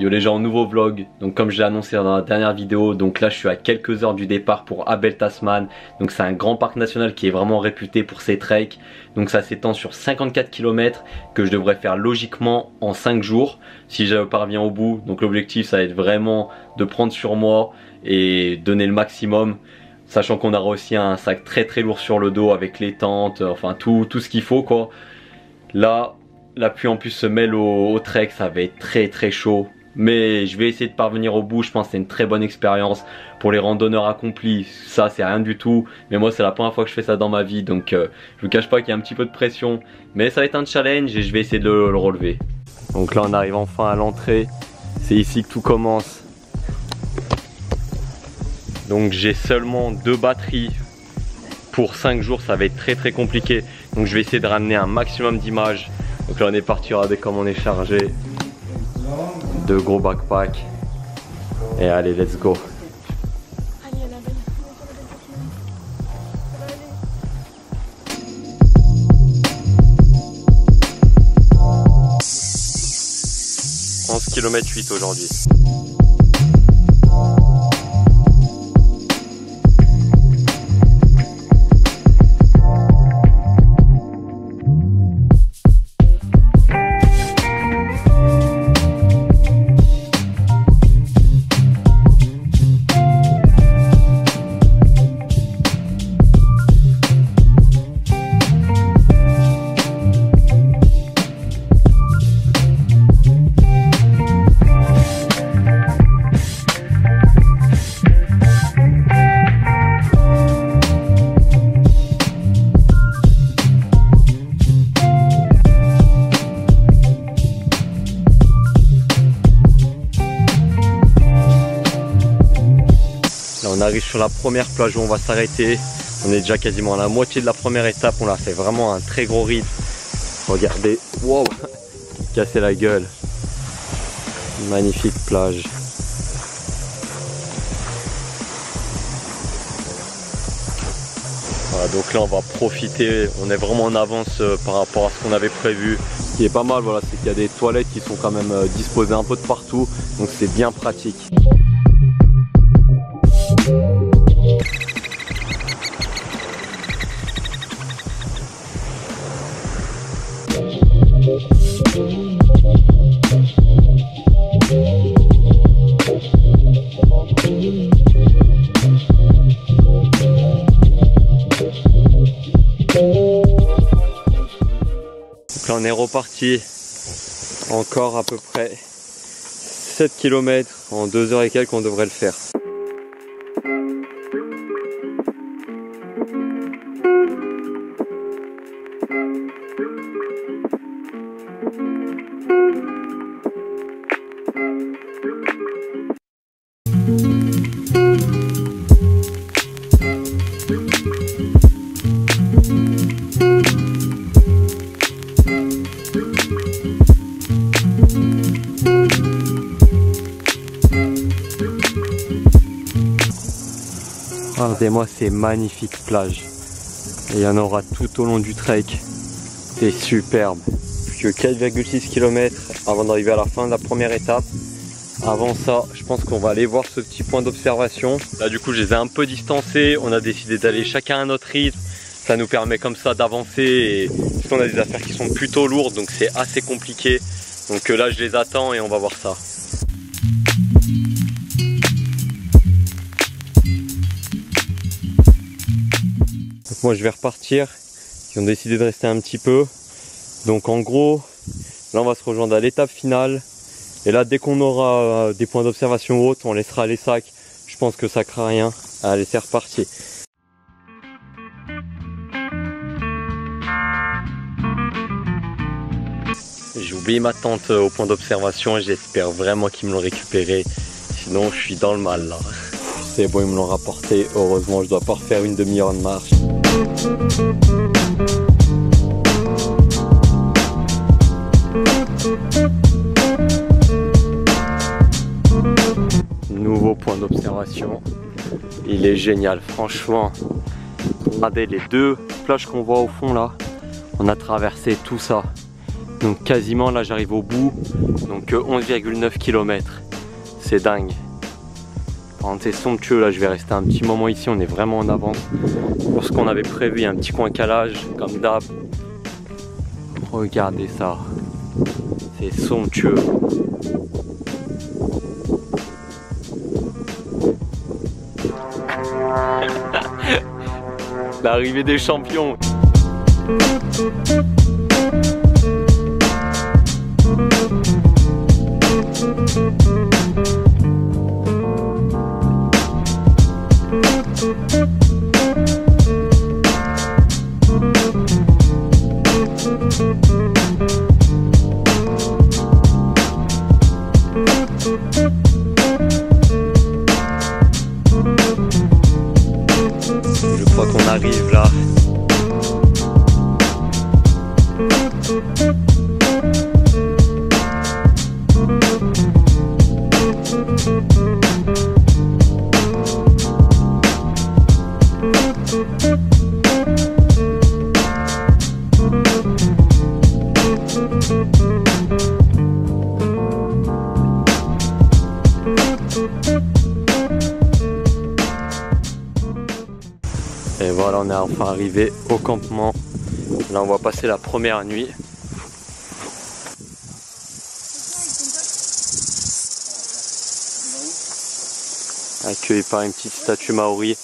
Yo les gens, nouveau vlog. Donc comme je l'ai annoncé dans la dernière vidéo, donc là je suis à quelques heures du départ pour Abel Tasman. Donc c'est un grand parc national qui est vraiment réputé pour ses treks. Donc ça s'étend sur 54 km que je devrais faire logiquement en 5 jours si je parviens au bout. Donc l'objectif ça va être vraiment de prendre sur moi et donner le maximum, sachant qu'on aura aussi un sac très lourd sur le dos avec les tentes, enfin tout ce qu'il faut quoi. Là la pluie en plus se mêle au trek, ça va être très chaud. Mais je vais essayer de parvenir au bout. Je pense que c'est une très bonne expérience pour les randonneurs accomplis. Ça c'est rien du tout, mais moi c'est la première fois que je fais ça dans ma vie. Donc je vous cache pas qu'il y a un petit peu de pression, mais ça va être un challenge et je vais essayer de le relever. Donc là on arrive enfin à l'entrée. C'est ici que tout commence. Donc j'ai seulement 2 batteries pour 5 jours, ça va être très compliqué. Donc je vais essayer de ramener un maximum d'images. Donc là on est parti, regardez comme on est chargé. 2 gros backpacks. Et allez, let's go. Allez, la belle. 11 km 8 aujourd'hui. On arrive sur la première plage où on va s'arrêter. On est déjà quasiment à la moitié de la première étape. On a fait vraiment un très gros rythme. Regardez, wow, casser la gueule. Magnifique plage. Voilà, donc là on va profiter. On est vraiment en avance par rapport à ce qu'on avait prévu. Ce qui est pas mal, voilà, c'est qu'il y a des toilettes qui sont quand même disposées un peu de partout. Donc c'est bien pratique. Donc là on est reparti encore à peu près 7 km en 2 heures et quelques, on devrait le faire. Regardez-moi ces magnifiques plages. Et il y en aura tout au long du trek. C'est superbe. Plus que 4,6 km avant d'arriver à la fin de la première étape. Avant ça, je pense qu'on va aller voir ce petit point d'observation. Là du coup je les ai un peu distancés. On a décidé d'aller chacun à notre rythme. Ça nous permet comme ça d'avancer. Parce qu'on a des affaires qui sont plutôt lourdes, donc c'est assez compliqué. Donc là je les attends et on va voir ça. Donc moi je vais repartir. Ils ont décidé de rester un petit peu. Donc en gros, là on va se rejoindre à l'étape finale. Et là dès qu'on aura des points d'observation hautes, on laissera les sacs. Je pense que ça craint rien. Allez, c'est reparti. J'ai oublié ma tente au point d'observation et j'espère vraiment qu'ils me l'ont récupéré. Sinon je suis dans le mal là. C'est bon, ils me l'ont rapporté. Heureusement, je dois pas refaire une demi-heure de marche. Nouveau point d'observation. Il est génial, franchement. Regardez les 2 plages qu'on voit au fond là. On a traversé tout ça. Donc quasiment là j'arrive au bout. Donc 11,9 km. C'est dingue. C'est somptueux là, je vais rester un petit moment ici, on est vraiment en avance pour ce qu'on avait prévu. Il y a un petit coin calage comme d'hab. Regardez ça, c'est somptueux. L'arrivée des champions. Je crois qu'on arrive là. Et voilà, on est enfin arrivé au campement. Là on va passer la première nuit. Accueilli par une petite statue maori.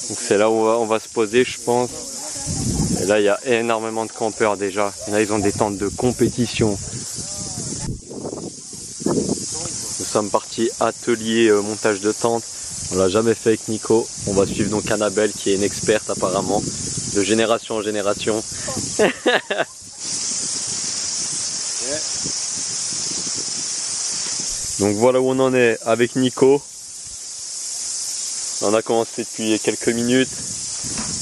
Donc c'est là où on va se poser je pense. Et là il y a énormément de campeurs déjà. Et là ils ont des tentes de compétition. Nous sommes partis atelier montage de tentes. On l'a jamais fait avec Nico. On va suivre donc Annabelle qui est une experte apparemment, de génération en génération. Donc voilà où on en est avec Nico. On a commencé depuis quelques minutes.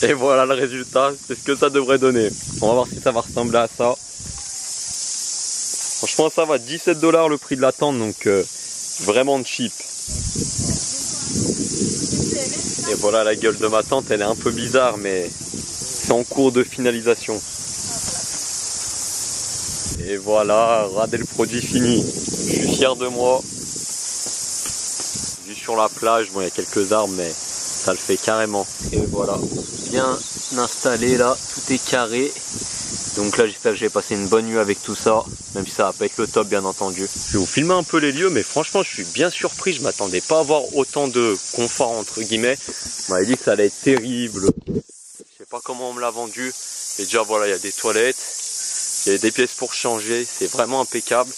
Et voilà le résultat, c'est ce que ça devrait donner. On va voir si ça va ressembler à ça. Franchement ça va, 17 $ le prix de la tente, donc vraiment cheap. Et voilà la gueule de ma tente, elle est un peu bizarre mais c'est en cours de finalisation. Et voilà, regardez le produit fini. Je suis fier de moi. Vue sur la plage, bon il y a quelques arbres mais ça le fait carrément. Et voilà, bien installé là, tout est carré. Donc là j'espère que j'ai passé une bonne nuit avec tout ça, même si ça va pas être le top bien entendu. Je vais vous filmer un peu les lieux, mais franchement je suis bien surpris, je m'attendais pas à avoir autant de confort entre guillemets. On m'avait dit que ça allait être terrible, je sais pas comment on me l'a vendu. Et déjà voilà, il y a des toilettes, il y a des pièces pour changer, c'est vraiment impeccable.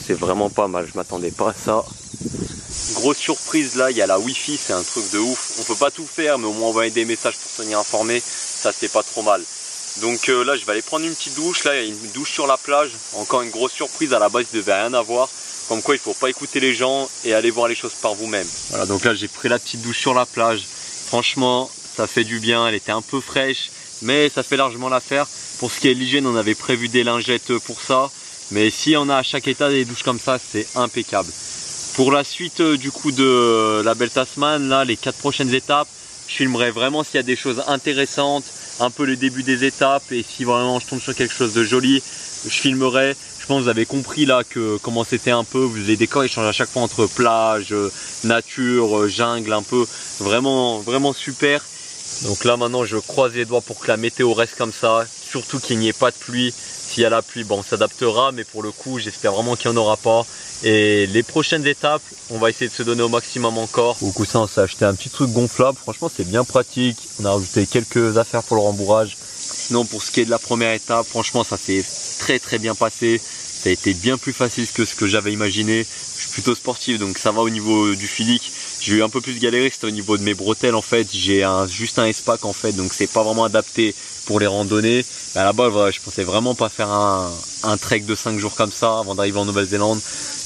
C'est vraiment pas mal, je m'attendais pas à ça. Grosse surprise là, il y a la Wi-Fi, c'est un truc de ouf. On peut pas tout faire, mais au moins envoyer des messages pour se tenir informé, ça c'est pas trop mal. Donc là je vais aller prendre une petite douche, là il y a une douche sur la plage. Encore une grosse surprise, à la base il devait rien avoir. Comme quoi il faut pas écouter les gens et aller voir les choses par vous-même. Voilà, donc là j'ai pris la petite douche sur la plage. Franchement ça fait du bien, elle était un peu fraîche, mais ça fait largement l'affaire. Pour ce qui est de l'hygiène, on avait prévu des lingettes pour ça. Mais si on a à chaque état des douches comme ça, c'est impeccable. Pour la suite du coup de la belle Tasman, là les 4 prochaines étapes, je filmerai vraiment s'il y a des choses intéressantes, un peu le début des étapes, et si vraiment je tombe sur quelque chose de joli, je filmerai. Je pense que vous avez compris là que comment c'était un peu, les décors ils changent à chaque fois entre plage, nature, jungle, un peu, vraiment super. Donc là maintenant je croise les doigts pour que la météo reste comme ça, surtout qu'il n'y ait pas de pluie. S'il y a la pluie, bon on s'adaptera, mais pour le coup j'espère vraiment qu'il n'y en aura pas. Et les prochaines étapes, on va essayer de se donner au maximum encore. Au coup ça, on s'est acheté un petit truc gonflable, franchement c'est bien pratique. On a rajouté quelques affaires pour le rembourrage. Sinon pour ce qui est de la première étape, franchement ça s'est très bien passé. Ça a été bien plus facile que ce que j'avais imaginé. Je suis plutôt sportif donc ça va au niveau du physique. J'ai eu un peu plus galéré, c'était au niveau de mes bretelles en fait. J'ai juste un S-Pack en fait, donc c'est pas vraiment adapté pour les randonnées. Mais à la base voilà, je pensais vraiment pas faire un trek de 5 jours comme ça avant d'arriver en Nouvelle-Zélande.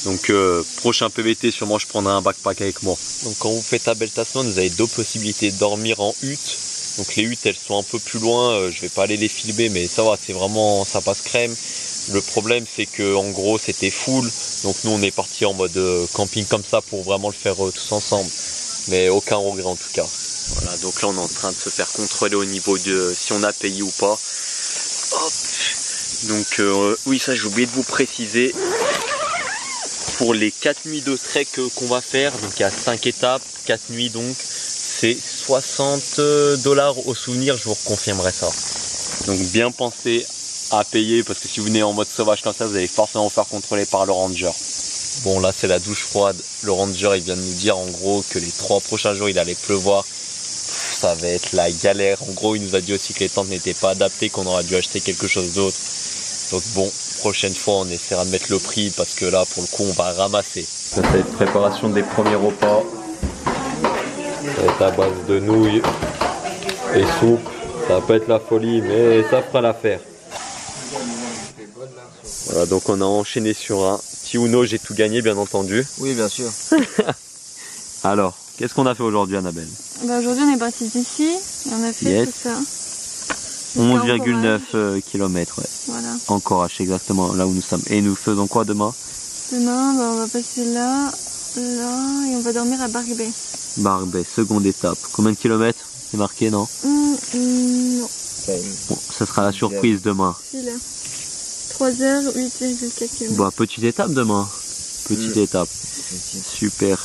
Donc prochain PVT, sûrement je prendrai un backpack avec moi. Donc quand vous faites à Belle Tasman, vous avez deux possibilités de dormir en hutte. Donc les huttes elles sont un peu plus loin, je vais pas aller les filmer mais ça va, c'est vraiment, ça passe crème. Le problème c'est que en gros c'était full, donc nous on est parti en mode camping comme ça pour vraiment le faire tous ensemble. Mais aucun regret en tout cas. Voilà, donc là on est en train de se faire contrôler au niveau de si on a payé ou pas. Hop. Donc oui, ça j'ai oublié de vous préciser. Pour les 4 nuits de trek qu'on va faire, donc il y a 5 étapes, 4 nuits donc, c'est $60 au souvenir, je vous reconfirmerai ça. Donc bien pensez à payer, parce que si vous venez en mode sauvage comme ça, vous allez forcément vous faire contrôler par le ranger. Bon là c'est la douche froide, le ranger il vient de nous dire en gros que les 3 prochains jours il allait pleuvoir. Ça va être la galère. En gros il nous a dit aussi que les tentes n'étaient pas adaptées, qu'on aurait dû acheter quelque chose d'autre. Donc bon, prochaine fois on essaiera de mettre le prix parce que là pour le coup on va ramasser. Ça va être préparation des premiers repas. Ça va être à base de nouilles et soupe. Ça va pas être la folie mais ça fera l'affaire. Voilà, donc on a enchaîné sur un petit Uno, j'ai tout gagné bien entendu. Oui, bien sûr. Alors, qu'est-ce qu'on a fait aujourd'hui, Annabelle? Bah, aujourd'hui, on est parti d'ici et on a fait tout ça. 11,9 km, ouais. Voilà. Encourage, exactement là où nous sommes. Et nous faisons quoi demain? Demain, bah, on va passer là, là, et on va dormir à Barbet. Barbet, seconde étape. Combien de kilomètres? C'est marqué, non? Non. Bon, ça sera la surprise demain. Si, là. 3h, 8,4 km. Bah, petite étape demain. Petite étape. Super.